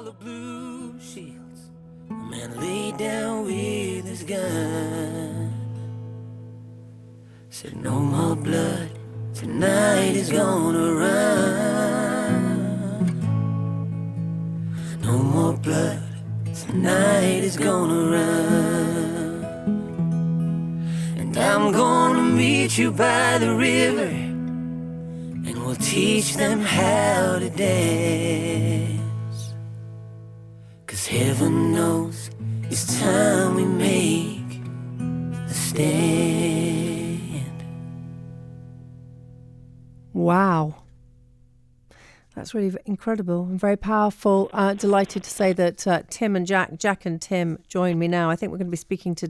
the blue shields. A man laid down with his gun. Said no more blood, tonight is gonna run. No more blood, tonight is gonna run. And I'm gonna meet you by the river, and we'll teach them how to dance. 'Cause heaven knows it's time we make a stand. Wow. That's really incredible and very powerful. Delighted to say that Tim and Jack and Tim join me now. I think we're going to be speaking to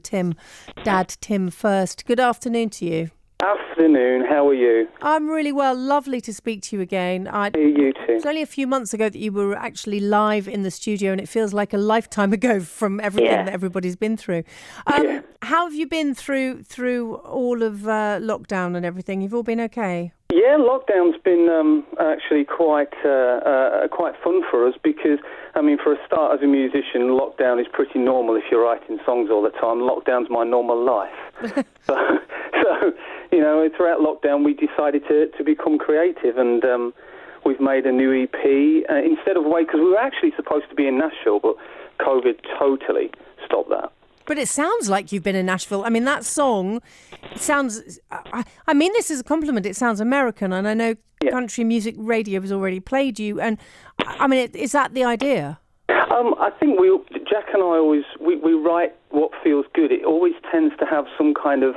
Dad Tim first. Good afternoon to you. Afternoon, how are you? I'm really well. Lovely to speak to you again. You too. It was only a few months ago that you were actually live in the studio, and it feels like a lifetime ago from everything that everybody's been through. How have you been through all of lockdown and everything? You've all been okay? Yeah, lockdown's been actually quite fun for us because, I mean, for a start as a musician, lockdown is pretty normal if you're writing songs all the time. Lockdown's my normal life. so, you know, throughout lockdown we decided to become creative, and we've made a new EP instead of because we were actually supposed to be in Nashville, but COVID totally stopped that. But it sounds like you've been in Nashville. I mean, that song sounds... I mean this is a compliment. It sounds American, and I know country music radio has already played you. And, I mean, is that the idea? I think Jack and I always... We write what feels good. It always tends to have some kind of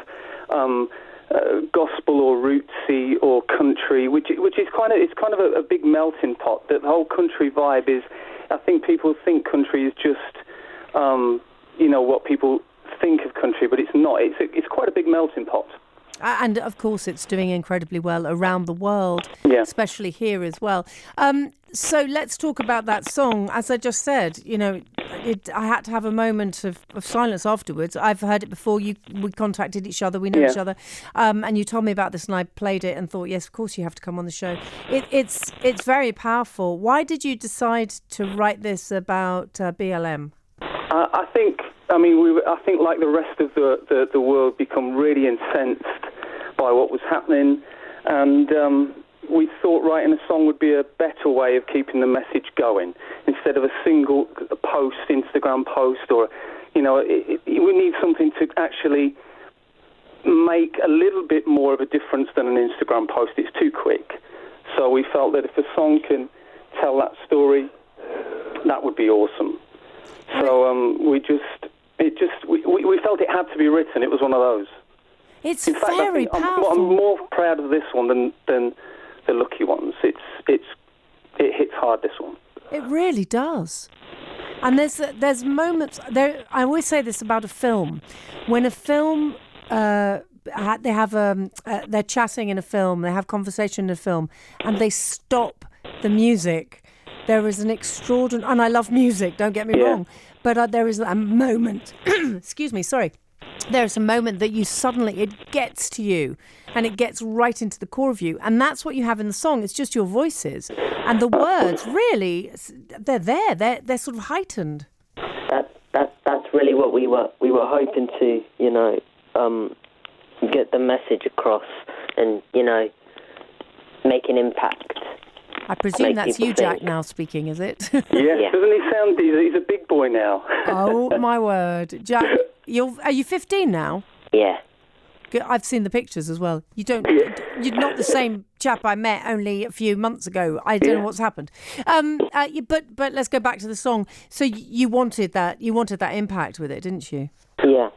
gospel or rootsy or country, which is kind of a big melting pot. The whole country vibe is... I think people think country is just... you know, what people think of country, but it's not. It's quite a big melting pot. And, of course, it's doing incredibly well around the world, especially here as well. So let's talk about that song. As I just said, you know, I had to have a moment of silence afterwards. I've heard it before. We contacted each other. We know each other. And you told me about this, and I played it and thought, yes, of course you have to come on the show. It's very powerful. Why did you decide to write this about BLM? I think like the rest of the world, become really incensed by what was happening, and we thought writing a song would be a better way of keeping the message going instead of a single Instagram post, or, you know, we need something to actually make a little bit more of a difference than an Instagram post. It's too quick. So we felt that if a song can tell that story, that would be awesome. So we felt it had to be written. It was one of those. It's in fact, very powerful. I'm more proud of this one than the Lucky Ones. It hits hard, this one. It really does. And there's moments there. I always say this about a film. When a film they're chatting in a film, they have conversation in a film, and they stop the music. There is an extraordinary, and I love music, don't get me wrong, but there is a moment, excuse me, sorry, there's a moment that it gets to you, and it gets right into the core of you, and that's what you have in the song. It's just your voices, and the words, really, they're there, they're sort of heightened. That's really what we were hoping to, you know, get the message across, and, you know, make an impact. I presume that's you, Jack, now speaking, is it? Yeah. Doesn't he sound... He's a big boy now. Oh, my word. Jack, are you 15 now? Yeah. I've seen the pictures as well. You're not the same chap I met only a few months ago. I don't know what's happened. But let's go back to the song. So you wanted that impact with it, didn't you? Yeah.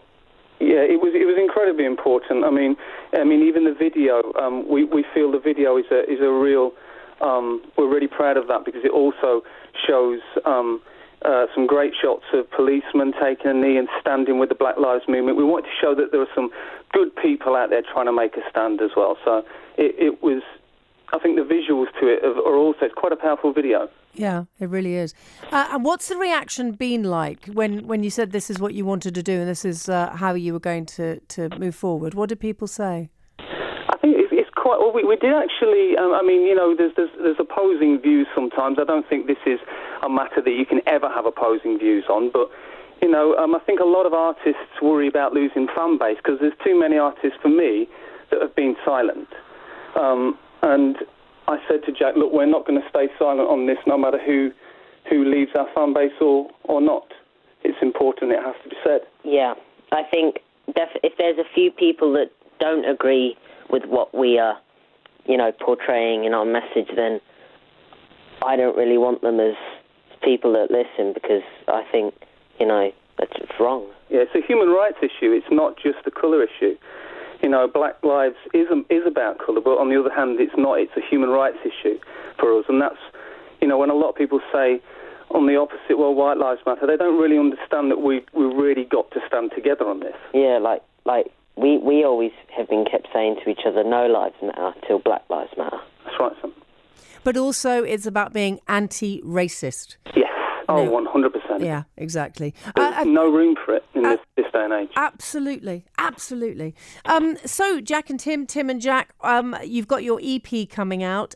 Yeah, it was incredibly important. I mean, even the video. We feel the video is a real... we're really proud of that because it also shows some great shots of policemen taking a knee and standing with the Black Lives Movement. We wanted to show that there are some good people out there trying to make a stand as well. So it was, I think the visuals to it are also, it's quite a powerful video. Yeah, it really is. And what's the reaction been like when you said this is what you wanted to do and this is how you were going to move forward? What did people say? I think it's quite well. We did actually. I mean, you know, there's opposing views sometimes. I don't think this is a matter that you can ever have opposing views on. But you know, I think a lot of artists worry about losing fan base because there's too many artists for me that have been silent. And I said to Jack, look, we're not going to stay silent on this, no matter who leaves our fan base or not. It's important. It has to be said. Yeah, I think if there's a few people that don't agree with what we are, you know, portraying in our message, then I don't really want them as people that listen, because I think, you know, that's wrong. Yeah, it's a human rights issue. It's not just a colour issue. You know, Black Lives is about colour, but on the other hand, it's not. It's a human rights issue for us, and that's, you know, when a lot of people say on the opposite, well, white lives matter, they don't really understand that we really got to stand together on this. Yeah, like we always have been kept saying to each other, no lives matter till Black Lives Matter. That's right, son. But also it's about being anti-racist. Yes. Oh, 100%. Yeah, exactly. There's no room for it in this day and age. Absolutely, absolutely. So, Jack and Tim and Jack, you've got your EP coming out.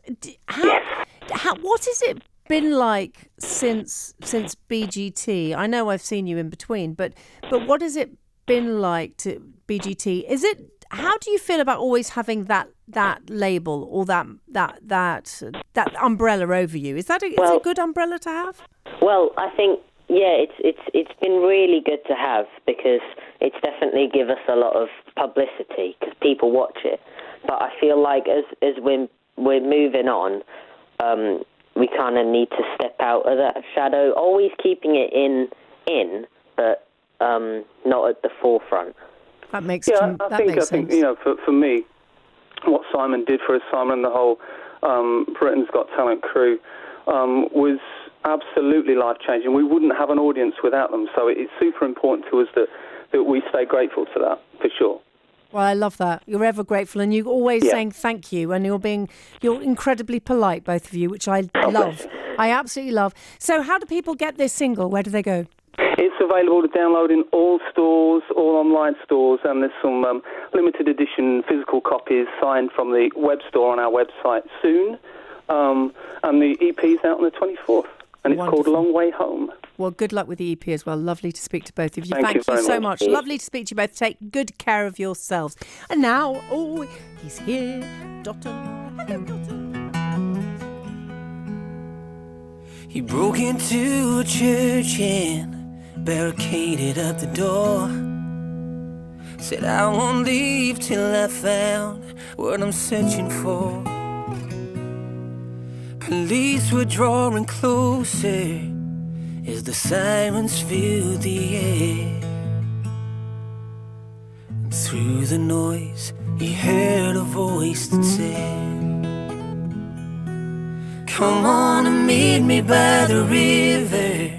What has it been like since BGT? I know I've seen you in between, but what has it been like to BGT? How do you feel about always having that label or that umbrella over you? Is that a good umbrella to have? Well, I think, yeah, it's been really good to have, because it's definitely give us a lot of publicity because people watch it. But I feel like as we're moving on, we kind of need to step out of that shadow, always keeping it in, but not at the forefront. That makes I think you know, for me, what Simon did for us, Simon and the whole Britain's Got Talent crew, was absolutely life-changing. We wouldn't have an audience without them, so it's super important to us that we stay grateful to that, for sure. Well, I love that. You're ever grateful, and you're always saying thank you, and you're incredibly polite, both of you, which I love. I absolutely love. So how do people get this single? Where do they go? It's available to download in all stores, all online stores, and there's some limited edition physical copies signed from the web store on our website soon. And the EP's out on the 24th, and it's called Long Way Home. Well, good luck with the EP as well. Lovely to speak to both of you. Thank you so much. Lovely to speak to you both. Take good care of yourselves. And now, he's here, Dotton. Hello, Dotton. He broke into a church and barricaded up the door. Said, I won't leave till I found what I'm searching for. Police were drawing closer as the sirens filled the air. And through the noise, he heard a voice that said, come on and meet me by the river.